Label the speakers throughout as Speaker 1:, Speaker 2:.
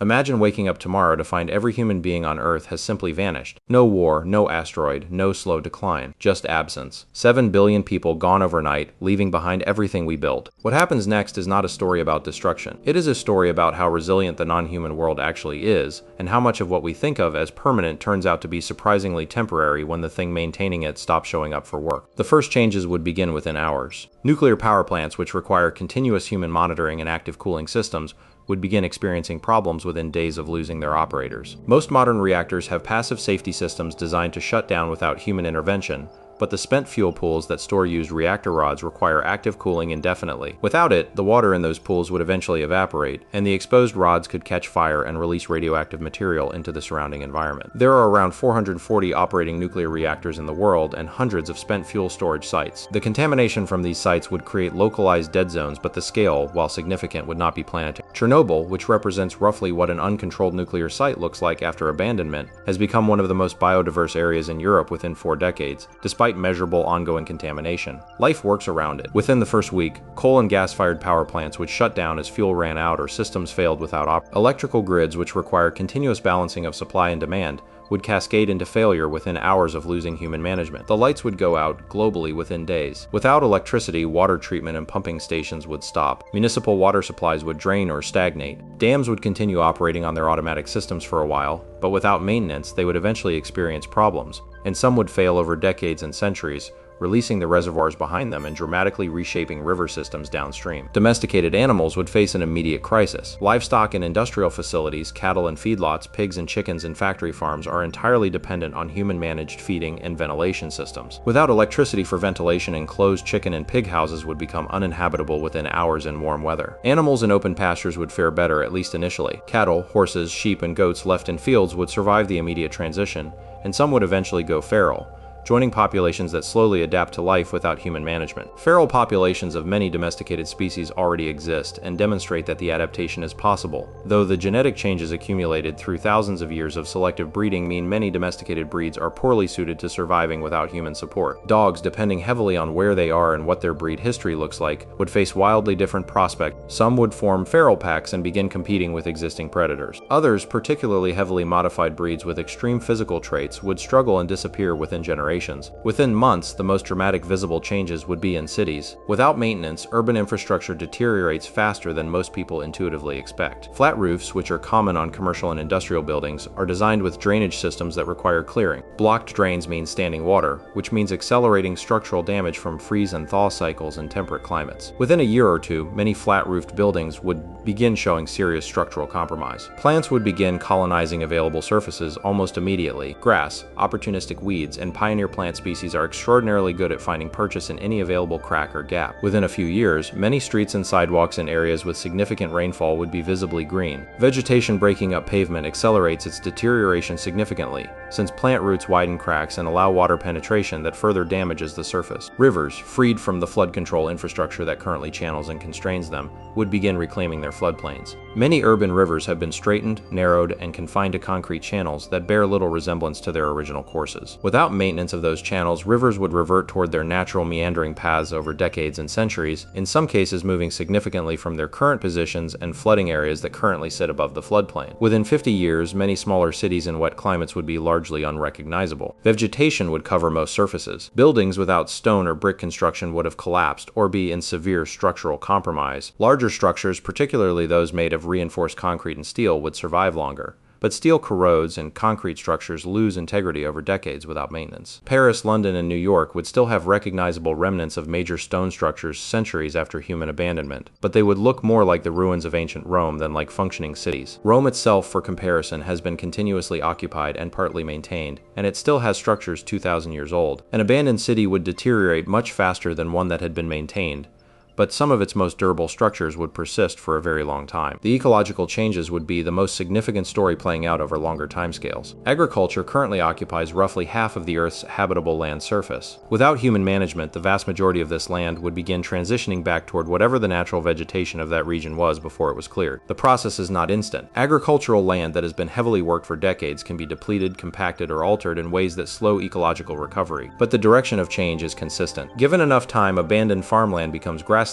Speaker 1: Imagine waking up tomorrow to find every human being on Earth has simply vanished. No war, no asteroid, no slow decline, just absence. 7 billion people gone overnight, leaving behind everything we built. What happens next is not a story about destruction. It is a story about how resilient the non-human world actually is, and how much of what we think of as permanent turns out to be surprisingly temporary when the thing maintaining it stops showing up for work. The first changes would begin within hours. Nuclear power plants, which require continuous human monitoring and active cooling systems, would begin experiencing problems within days of losing their operators. Most modern reactors have passive safety systems designed to shut down without human intervention, but the spent fuel pools that store used reactor rods require active cooling indefinitely. Without it, the water in those pools would eventually evaporate, and the exposed rods could catch fire and release radioactive material into the surrounding environment. There are around 440 operating nuclear reactors in the world and hundreds of spent fuel storage sites. The contamination from these sites would create localized dead zones, but the scale, while significant, would not be planetary. Chernobyl, which represents roughly what an uncontrolled nuclear site looks like after abandonment, has become one of the most biodiverse areas in Europe within 4 decades, despite measurable ongoing contamination. Life works around it. Within the first week, coal and gas-fired power plants would shut down as fuel ran out or systems failed without electrical grids, which require continuous balancing of supply and demand, would cascade into failure within hours of losing human management. The lights would go out globally within days. Without electricity, water treatment and pumping stations would stop. Municipal water supplies would drain or stagnate. Dams would continue operating on their automatic systems for a while, but without maintenance, they would eventually experience problems, and some would fail over decades and centuries, releasing the reservoirs behind them and dramatically reshaping river systems downstream. Domesticated animals would face an immediate crisis. Livestock in industrial facilities, cattle and feedlots, pigs and chickens in factory farms are entirely dependent on human-managed feeding and ventilation systems. Without electricity for ventilation, enclosed chicken and pig houses would become uninhabitable within hours in warm weather. Animals in open pastures would fare better, at least initially. Cattle, horses, sheep, and goats left in fields would survive the immediate transition, and some would eventually go feral, joining populations that slowly adapt to life without human management. Feral populations of many domesticated species already exist and demonstrate that the adaptation is possible, though the genetic changes accumulated through thousands of years of selective breeding mean many domesticated breeds are poorly suited to surviving without human support. Dogs, depending heavily on where they are and what their breed history looks like, would face wildly different prospects. Some would form feral packs and begin competing with existing predators. Others, particularly heavily modified breeds with extreme physical traits, would struggle and disappear within generations. Within months, the most dramatic visible changes would be in cities. Without maintenance, urban infrastructure deteriorates faster than most people intuitively expect. Flat roofs, which are common on commercial and industrial buildings, are designed with drainage systems that require clearing. Blocked drains mean standing water, which means accelerating structural damage from freeze and thaw cycles in temperate climates. Within a year or two, many flat-roofed buildings would begin showing serious structural compromise. Plants would begin colonizing available surfaces almost immediately. Grass, opportunistic weeds, and pioneer plant species are extraordinarily good at finding purchase in any available crack or gap. Within a few years, many streets and sidewalks in areas with significant rainfall would be visibly green. Vegetation breaking up pavement accelerates its deterioration significantly, since plant roots widen cracks and allow water penetration that further damages the surface. Rivers, freed from the flood control infrastructure that currently channels and constrains them, would begin reclaiming their floodplains. Many urban rivers have been straightened, narrowed, and confined to concrete channels that bear little resemblance to their original courses. Without maintenance of those channels, rivers would revert toward their natural meandering paths over decades and centuries, in some cases moving significantly from their current positions and flooding areas that currently sit above the floodplain. Within 50 years, many smaller cities in wet climates would be largely unrecognizable. Vegetation would cover most surfaces. Buildings without stone or brick construction would have collapsed or be in severe structural compromise. Larger structures, particularly those made of reinforced concrete and steel, would survive longer. But steel corrodes and concrete structures lose integrity over decades without maintenance. Paris, London, and New York would still have recognizable remnants of major stone structures centuries after human abandonment, but they would look more like the ruins of ancient Rome than like functioning cities. Rome itself, for comparison, has been continuously occupied and partly maintained, and it still has structures 2,000 years old. An abandoned city would deteriorate much faster than one that had been maintained, but some of its most durable structures would persist for a very long time. The ecological changes would be the most significant story playing out over longer timescales. Agriculture currently occupies roughly half of the Earth's habitable land surface. Without human management, the vast majority of this land would begin transitioning back toward whatever the natural vegetation of that region was before it was cleared. The process is not instant. Agricultural land that has been heavily worked for decades can be depleted, compacted, or altered in ways that slow ecological recovery, but the direction of change is consistent. Given enough time, abandoned farmland becomes grassland,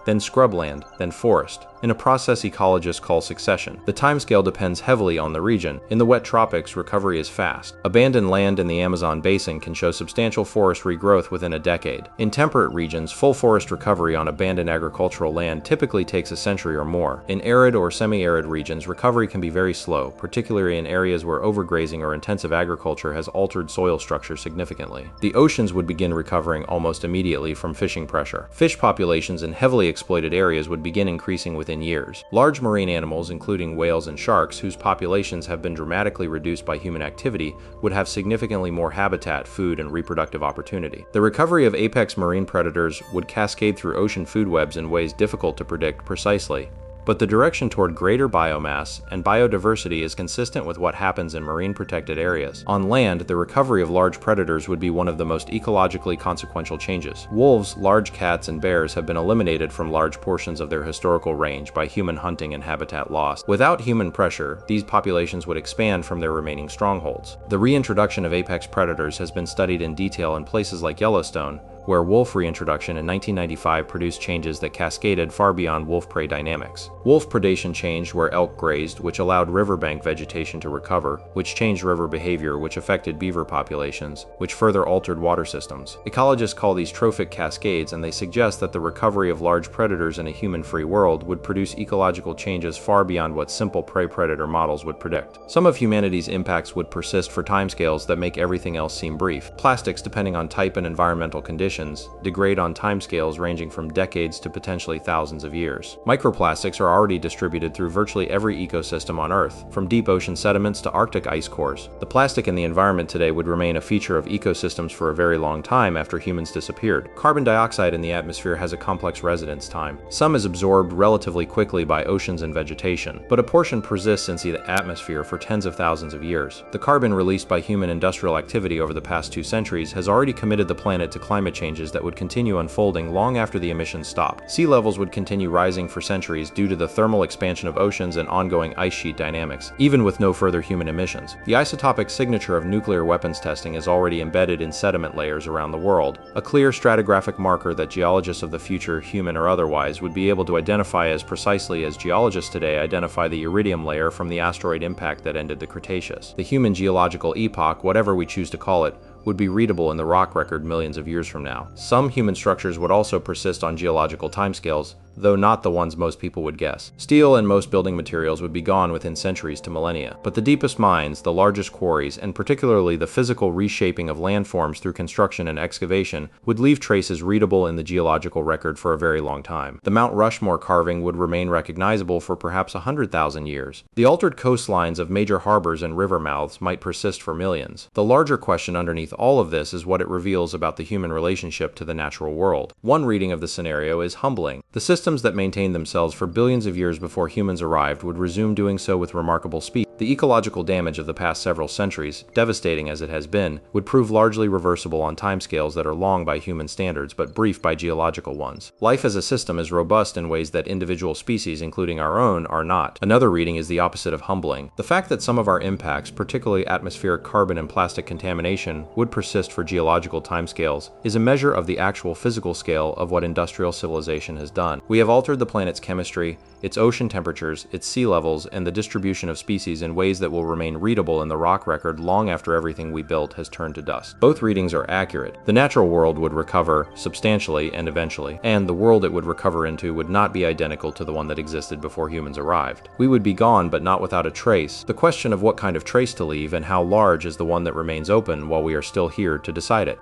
Speaker 1: then scrubland, then forest, in a process ecologists call succession. The timescale depends heavily on the region. In the wet tropics, recovery is fast. Abandoned land in the Amazon basin can show substantial forest regrowth within a decade. In temperate regions, full forest recovery on abandoned agricultural land typically takes a century or more. In arid or semi-arid regions, recovery can be very slow, particularly in areas where overgrazing or intensive agriculture has altered soil structure significantly. The oceans would begin recovering almost immediately from fishing pressure. Fish populations in heavily exploited areas would begin increasing within years. Large marine animals, including whales and sharks, whose populations have been dramatically reduced by human activity, would have significantly more habitat, food, and reproductive opportunity. The recovery of apex marine predators would cascade through ocean food webs in ways difficult to predict precisely. But the direction toward greater biomass and biodiversity is consistent with what happens in marine protected areas. On land, the recovery of large predators would be one of the most ecologically consequential changes. Wolves, large cats, and bears have been eliminated from large portions of their historical range by human hunting and habitat loss. Without human pressure, these populations would expand from their remaining strongholds. The reintroduction of apex predators has been studied in detail in places like Yellowstone, where wolf reintroduction in 1995 produced changes that cascaded far beyond wolf-prey dynamics. Wolf predation changed where elk grazed, which allowed riverbank vegetation to recover, which changed river behavior, which affected beaver populations, which further altered water systems. Ecologists call these trophic cascades, and they suggest that the recovery of large predators in a human-free world would produce ecological changes far beyond what simple prey-predator models would predict. Some of humanity's impacts would persist for timescales that make everything else seem brief. Plastics, depending on type and environmental conditions, degrade on timescales ranging from decades to potentially thousands of years. Microplastics are already distributed through virtually every ecosystem on Earth, from deep ocean sediments to Arctic ice cores. The plastic in the environment today would remain a feature of ecosystems for a very long time after humans disappeared. Carbon dioxide in the atmosphere has a complex residence time. Some is absorbed relatively quickly by oceans and vegetation, but a portion persists in the atmosphere for tens of thousands of years. The carbon released by human industrial activity over the past 2 centuries has already committed the planet to climate change that would continue unfolding long after the emissions stopped. Sea levels would continue rising for centuries due to the thermal expansion of oceans and ongoing ice sheet dynamics, even with no further human emissions. The isotopic signature of nuclear weapons testing is already embedded in sediment layers around the world, a clear stratigraphic marker that geologists of the future, human or otherwise, would be able to identify as precisely as geologists today identify the iridium layer from the asteroid impact that ended the Cretaceous. The human geological epoch, whatever we choose to call it, would be readable in the rock record millions of years from now. Some human structures would also persist on geological timescales, though not the ones most people would guess. Steel and most building materials would be gone within centuries to millennia. But the deepest mines, the largest quarries, and particularly the physical reshaping of landforms through construction and excavation would leave traces readable in the geological record for a very long time. The Mount Rushmore carving would remain recognizable for perhaps 100,000 years. The altered coastlines of major harbors and river mouths might persist for millions. The larger question underneath all of this is what it reveals about the human relationship to the natural world. One reading of the scenario is humbling. The systems that maintained themselves for billions of years before humans arrived would resume doing so with remarkable speed. The ecological damage of the past several centuries, devastating as it has been, would prove largely reversible on timescales that are long by human standards but brief by geological ones. Life as a system is robust in ways that individual species, including our own, are not. Another reading is the opposite of humbling. The fact that some of our impacts, particularly atmospheric carbon and plastic contamination, would persist for geological timescales is a measure of the actual physical scale of what industrial civilization has done. We have altered the planet's chemistry, its ocean temperatures, its sea levels, and the distribution of species in ways that will remain readable in the rock record long after everything we built has turned to dust. Both readings are accurate. The natural world would recover substantially and eventually, and the world it would recover into would not be identical to the one that existed before humans arrived. We would be gone, but not without a trace. The question of what kind of trace to leave and how large is the one that remains open while we are still here to decide it.